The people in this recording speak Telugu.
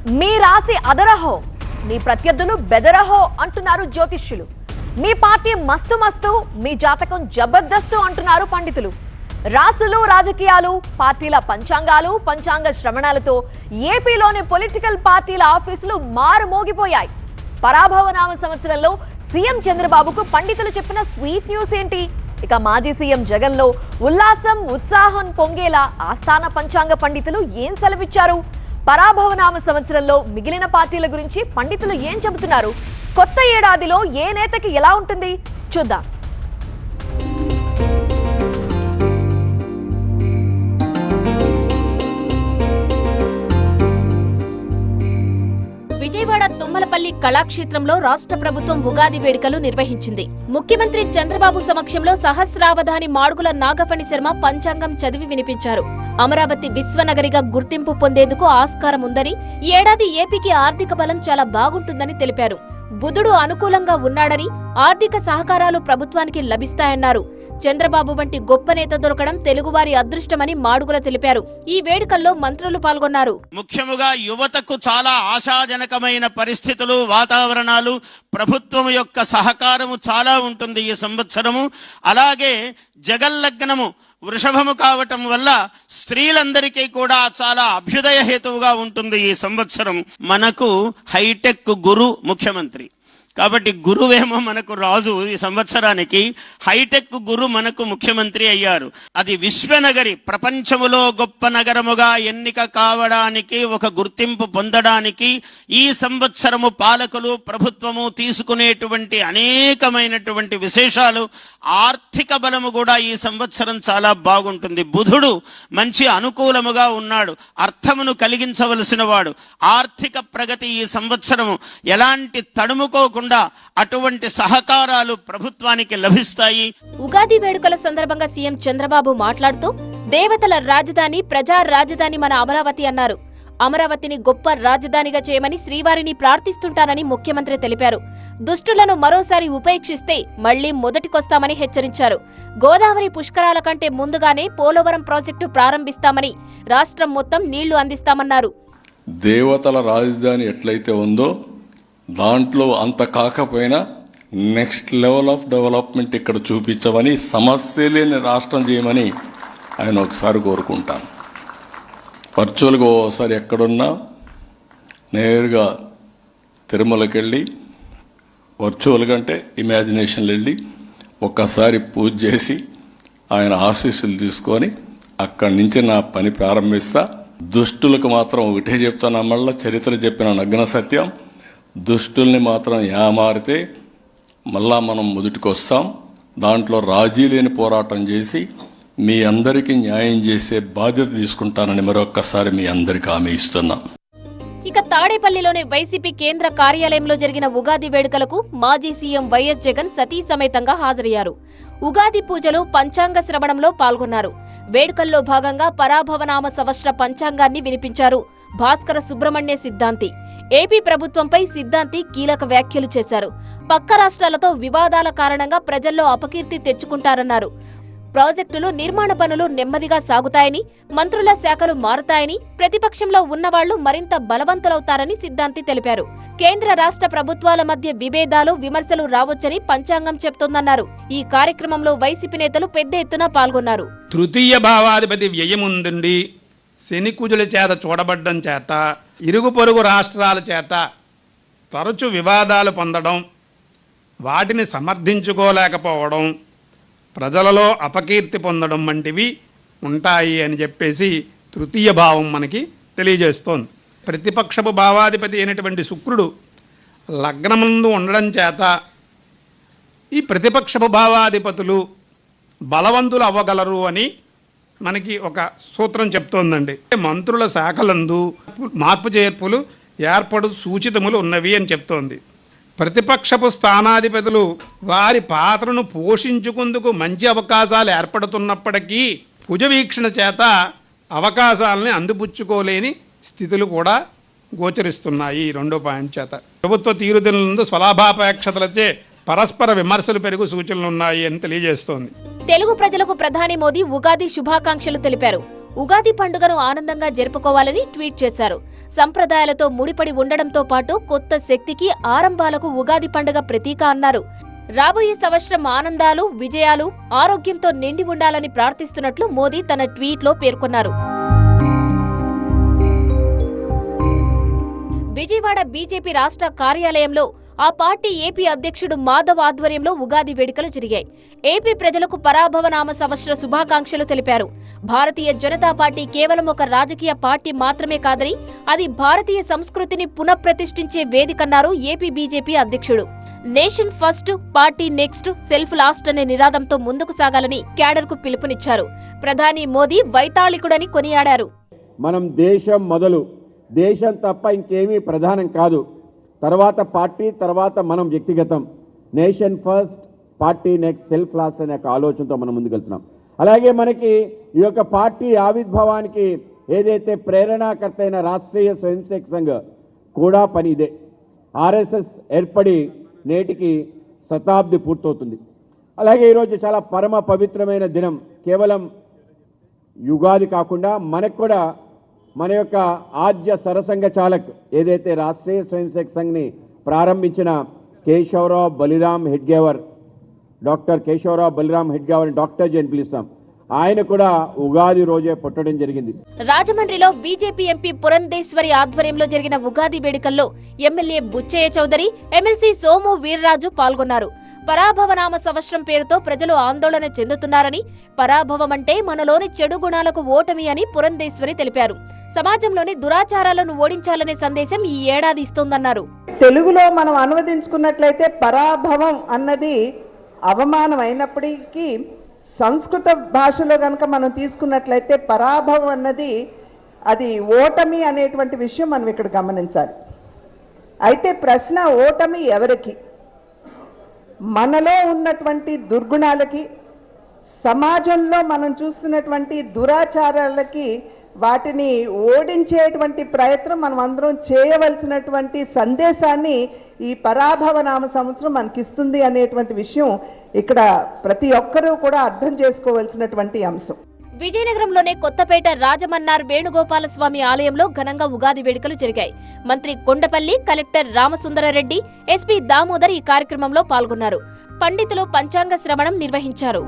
మీ రాశి అదరహో, మీ ప్రత్యర్థులు బెదరహో అంటున్నారు జ్యోతిష్యులు. మీ పార్టీ మస్తు మస్తు, మీ జాతకం జబర్దస్తు అంటున్నారు పండితులు. రాసులు, రాజకీయాలు, పార్టీల పంచాంగాలు, పంచాంగ శ్రవణాలతో ఏపీలోని పొలిటికల్ పార్టీల ఆఫీసులు మారుమోగిపోయాయి. పరాభవనామ సంవత్సరంలో సీఎం చంద్రబాబుకు పండితులు చెప్పిన స్వీట్ న్యూస్ ఏంటి? ఇక మాజీ సీఎం జగన్ లో ఉల్లాసం, ఉత్సాహం పొంగేలా ఆస్థాన పంచాంగ పండితులు ఏం సెలవిచ్చారు? పరాభవనామ సంవత్సరంలో మిగిలిన పార్టీల గురించి పండితులు ఏం చెబుతున్నారు? కొత్త ఏడాదిలో ఏ నేతకి ఎలా ఉంటుంది చూద్దాం. విజయవాడ తుమ్మలపల్లి కళాక్షేత్రంలో రాష్ట్ర ప్రభుత్వం ఉగాది వేడుకలు నిర్వహించింది. ముఖ్యమంత్రి చంద్రబాబు సమక్షంలో సహస్రావధాని మాడుగుల నాగఫణి శర్మ పంచాంగం చదివి వినిపించారు. అమరావతి విశ్వనగరిగా గుర్తింపు పొందేందుకు ఆస్కారం ఉందని, ఈ ఏడాది ఏపీకి ఆర్థిక బలం చాలా బాగుంటుందని తెలిపారు. బుధుడు అనుకూలంగా ఉన్నాడని, ఆర్థిక సహకారాలు ప్రభుత్వానికి లభిస్తాయన్నారు. చంద్రబాబు వంటి గొప్ప నేత దొరకడం తెలుగువారి అదృష్టమని మాడుగుల తెలిపారు. ఈ వేడుకల్లో మంత్రులు పాల్గొన్నారు. ముఖ్యముగా యువతకు చాలా ఆశాజనకమైన పరిస్థితులు, వాతావరణాలు, ప్రభుత్వం యొక్క సహకారము చాలా ఉంటుంది ఈ సంవత్సరము. అలాగే జగల్లగ్నము వృషభము కావటం వల్ల స్త్రీలందరికీ కూడా చాలా అభ్యుదయ హేతువుగా ఉంటుంది ఈ సంవత్సరం. మనకు హైటెక్ గురు ముఖ్యమంత్రి కాబట్టి గురువేమో మనకు రాజు, ఈ సంవత్సరానికి హైటెక్ గురు మనకు ముఖ్యమంత్రి అయ్యారు. అది విశ్వనగరి, ప్రపంచములో గొప్ప నగరముగా ఎన్నిక కావడానికి, ఒక గుర్తింపు పొందడానికి ఈ సంవత్సరము పాలకులు, ప్రభుత్వము తీసుకునేటువంటి అనేకమైనటువంటి విశేషాలు, ఆర్థిక బలము కూడా ఈ సంవత్సరం చాలా బాగుంటుంది. బుధుడు మంచి అనుకూలముగా ఉన్నాడు, అర్థమును కలిగించవలసిన వాడు. ఆర్థిక ప్రగతి ఈ సంవత్సరము ఎలాంటి తడుముకోకుండా అటువంటి సహకారాలు ప్రభుత్వానికి లభిస్తాయి. ఉగాది వేడుకల సందర్భంగా సీఎం చంద్రబాబు మాట్లాడుతూ, దేవతల రాజధాని, ప్రజా రాజధాని మన అమరావతి అన్నారు. అమరావతిని గొప్ప రాజధానిగా చేయమని శ్రీవారిని ప్రార్థిస్తుంటారని ముఖ్యమంత్రి తెలిపారు. దుష్టులను మరోసారి ఉపేక్షిస్తే మళ్లీ మొదటికొస్తామని హెచ్చరించారు. గోదావరి పుష్కరాల కంటే ముందుగానే పోలవరం ప్రాజెక్టు ప్రారంభిస్తామని, రాష్ట్రం మొత్తం నీళ్లు అందిస్తామన్నారు. దేవతల రాజధాని ఎట్లయితే ఉందో దాంట్లో అంత కాకపోయినా నెక్స్ట్ లెవెల్ ఆఫ్ డెవలప్మెంట్ ఇక్కడ చూపించమని, సమస్య లేని రాష్ట్రం చేయమని ఆయన ఒకసారి కోరుకుంటాను. వర్చువల్గా ఓసారి ఎక్కడున్నా నేరుగా తిరుమలకి వెళ్ళి, వర్చువల్గా అంటే ఇమాజినేషన్లో వెళ్ళి ఒక్కసారి పూజ చేసి ఆయన ఆశీస్సులు తీసుకొని అక్కడి నుంచి నా పని ప్రారంభిస్తా. దుష్టులకు మాత్రం ఒకటే చెప్తాను, మళ్ళీ చరిత్ర చెప్పిన నగ్న సత్యం, దుష్టుల్ని మాత్రం ఏమారితే మళ్ళా మనం మొదటికి వస్తాం. దాంట్లో రాజీ లేని పోరాటం చేసి మీ అందరికీ న్యాయం చేసే బాధ్యత తీసుకుంటానని మరొక్కసారి మీ అందరికీ హామీ ఇస్తున్నా. ఇక తాడేపల్లిలోని వైసీపీ కేంద్ర కార్యాలయంలో జరిగిన ఉగాది వేడుకలకు మాజీ సీఎం వైఎస్ జగన్ సతీ సమేతంగా హాజరయ్యారు. ఉగాది పూజలు, పంచాంగ శ్రవణంలో పాల్గొన్నారు. వేడుకల్లో భాగంగా పరాభవనామ సంవత్సర పంచాంగాన్ని వినిపించారు భాస్కర సుబ్రహ్మణ్య సిద్ధాంతి. ఏపీ ప్రభుత్వంపై సిద్ధాంతి కీలక వ్యాఖ్యలు చేశారు. పక్క రాష్ట్రాలతో వివాదాల కారణంగా ప్రజల్లో అపకీర్తి తెచ్చుకుంటారన్నారు. ప్రాజెక్టులు, నిర్మాణ పనులు నెమ్మదిగా సాగుతాయని, మంత్రుల శాఖలు మారుతాయని, ప్రతిపక్షంలో ఉన్నవాళ్లు మరింత బలవంతులవుతారని సిద్ధాంతి తెలిపారు. కేంద్ర రాష్ట్ర ప్రభుత్వాల మధ్య విభేదాలు, విమర్శలు రావచ్చని పంచాంగం చెప్తోందన్నారు. ఈ కార్యక్రమంలో వైసీపీ నేతలు పెద్ద ఎత్తున పాల్గొన్నారు. తృతీయ భావాధిపతి వ్యయముందుండి శని కుజుల చేత చూడబడ్డం చేత ఇరుగు పొరుగు రాష్ట్రాల చేత తరచు వివాదాలు పొందడం, వాటిని సమర్థించుకోలేకపోవడం, ప్రజలలో అపకీర్తి పొందడం వంటివి ఉంటాయి అని చెప్పేసి తృతీయ భావం మనకి తెలియజేస్తోంది. ప్రతిపక్షపు భావాధిపతి అయినటువంటి శుక్రుడు లగ్నముందు ఉండడం చేత ఈ ప్రతిపక్షపు భావాధిపతులు బలవంతులు అవ్వగలరు అని మనకి ఒక సూత్రం చెప్తోందండి. మంత్రుల శాఖలందు మార్పు చేర్పులు ఏర్పడు సూచితములు ఉన్నవి అని చెప్తోంది. ప్రతిపక్షపు స్థానాధిపతులు వారి పాత్రను పోషించుకుందుకు మంచి అవకాశాలు ఏర్పడుతున్నప్పటికీ కుజవీక్షణ చేత అవకాశాలని అందిపుచ్చుకోలేని స్థితులు కూడా గోచరిస్తున్నాయి. రెండో పాయింట్ చేత ప్రభుత్వ తీరుదెన్నులందు స్వలాభాపేక్షతలచే పరస్పర విమర్శలు పెరుగు సూచనలున్నాయి అని తెలియజేస్తోంది. తెలుగు ప్రజలకు ప్రధాని మోదీ ఉగాది శుభాకాంక్షలు తెలిపారు. ఉగాది పండుగను ఆనందంగా జరుపుకోవాలని ట్వీట్ చేశారు. సంప్రదాయాలతో ముడిపడి ఉండడంతో పాటు కొత్త శక్తికి ఆరంభాలకు ఉగాది పండుగ ప్రతీక అన్నారు. రాబోయే సంవత్సరం ఆనందాలు, విజయాలు, ఆరోగ్యంతో నిండి ఉండాలని ప్రార్థిస్తున్నట్లు మోదీ తన ట్వీట్లో పేర్కొన్నారు. విజయవాడ బీజేపీ రాష్ట్ర కార్యాలయంలో ఆ పార్టీ ఏపీ అధ్యక్షుడు మాధవ్ ఆధ్వర్యంలో ఉగాది వేడుకలు జరిగాయి. ఏపీ ప్రజలకు పరాభవనామ సంవత్సర శుభాకాంక్షలు తెలిపారు. భారతీయ జనతా పార్టీ కేవలం ఒక రాజకీయ పార్టీ మాత్రమే కాదని అది భారతీయ సంస్కృతిని పునఃప్రతిష్ఠించే వేదికన్నారు ఏపీ బీజేపీ అధ్యక్షుడు. Nation first, party next, self last అనే నినాదంతో ముందుకు సాగాలని క్యాడర్కు పిలుపునిచ్చారు. ప్రధాని మోదీ వైతాళికుడని కొనియాడారు. మనం దేశం మొదలు, దేశం తప్ప ఇంకేమీ ప్రధానం కాదు. తర్వాత పార్టీ, తర్వాత మనం వ్యక్తిగతం. Nation first, party next, self last అనే ఆలోచనతో మనం ముందుకెళ్తున్నాం. అలాగే మనకి ఈ యొక్క పార్టీ ఆవిర్భావానికి ఏదైతే ప్రేరణాకర్త అయిన రాష్ట్రీయ స్వయంసేవక సంఘ్ కూడా పని ఇదే. ఆర్ఎస్ఎస్ ఏర్పడి నేటికి శతాబ్ది పూర్తవుతుంది. అలాగే ఈరోజు చాలా పరమ పవిత్రమైన దినం. కేవలం యుగాది కాకుండా మనకు కూడా మన యొక్క ఆద్య సరసంఘ చాలక్ ఏదైతే రాష్ట్రీయ స్వయంసేవక సంఘ్ని ప్రారంభించిన కేశవరావు బలిరామ్ హెడ్గేవర్, డాక్టర్ కేశవరావు బలిరామ్ హెడ్గేవర్ డాక్టర్ జీ అని పిలుస్తాం, ఆయన కూడా ఉగాది రోజే పుట్టడం జరిగింది. రాజమండ్రిలో బీజేపీ ఎంపీ పురంధేశ్వరి ఆధ్వర్యంలో జరిగిన ఉగాది వేడుకల్లో ఎమ్మెల్యే బుచ్చయ్య చౌదరి, ఎమ్మెల్సీ సోము వీర్రాజు పాల్గొన్నారు. పరాభవనామ సంవత్సరం పేరుతో ప్రజలు ఆందోళన చెందుతున్నారని, పరాభవం అంటే మనలోని చెడు గుణాలకు ఓటమి అని పురంధేశ్వరి తెలిపారు. సమాజంలోని దురాచారాలను ఓడించాలనే సందేశం ఈ ఏడాది ఇస్తోందన్నారు. తెలుగులో మనం అనువదించుకున్నట్లయితే పరాభవం అన్నది అవమానం అయినప్పటికీ సంస్కృత భాషలో కనుక మనం తీసుకున్నట్లయితే పరాభవం అన్నది అది ఓటమి అనేటువంటి విషయం మనం ఇక్కడ గమనించాలి. అయితే ప్రశ్న, ఓటమి ఎవరికి? మనలో ఉన్నటువంటి దుర్గుణాలకి, సమాజంలో మనం చూస్తున్నటువంటి దురాచారాలకి వాటిని ఓడించేటువంటి ప్రయత్నం మనం అందరం చేయవలసినటువంటి సందేశాన్ని ఈ పరాభవనామ సంవత్సరం మనకిస్తుంది అనేటువంటి విషయం ఇక్కడ ప్రతి ఒక్కరూ కూడా అర్థం చేసుకోవాల్సినటువంటి అంశం. విజయనగరంలోనే కొత్తపేట రాజమన్నార్ వేణుగోపాలస్వామి ఆలయంలో ఘనంగా ఉగాది వేడుకలు జరిగాయి. మంత్రి కొండపల్లి, కలెక్టర్ రామసుందరరెడ్డి, ఎస్పీ దామోదర్ ఈ కార్యక్రమంలో పాల్గొన్నారు. పండితులు పంచాంగ శ్రవణం నిర్వహించారు.